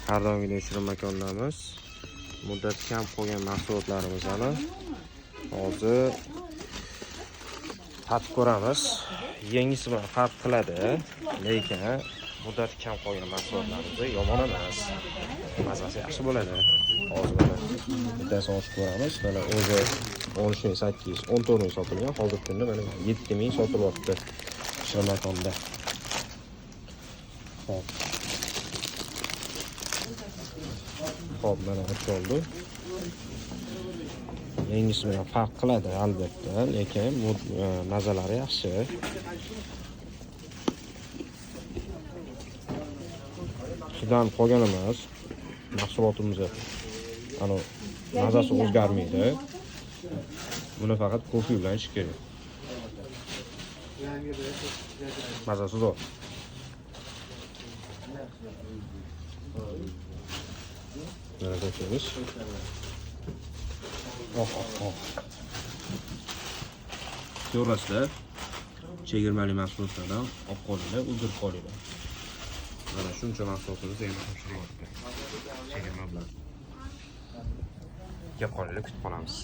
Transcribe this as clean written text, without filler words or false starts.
Har doimgidek shirin makondamiz. Muddat kam qolgan mahsulotlarimizni hozir tatib ko'ramiz. Yangisi bilan farq qiladi, lekin muddat kam qolgan mahsulotlarimiz yomon emas. Mazasi yaxshi bo'ladi. Hozir mana bittasini ochib ko'ramiz. Mana o'zi 13.800, 14 ming sotilgan. Hozirgi kunda mana 7 ming sotilyapti shirin makonda. Hop, mana ochildi. Yangisi bilan farq qiladi albatta, lekin mazalari yaxshi. Sizdan qolgan emas. Mahsulotimiz ana mazasi o'zgarmaydi. Buni faqat kofe bilan ichish kerak. Mazasi zo'r. Mana ko'rsangiz. To'g'risida chegirmali mahsulotlardan olib qolinglar, o'ldirib qolinglar. Mana shuncha mahsulotimiz endi topshiryapti. Chegirma bilan. Kelib qolinglar, kutib qolamiz.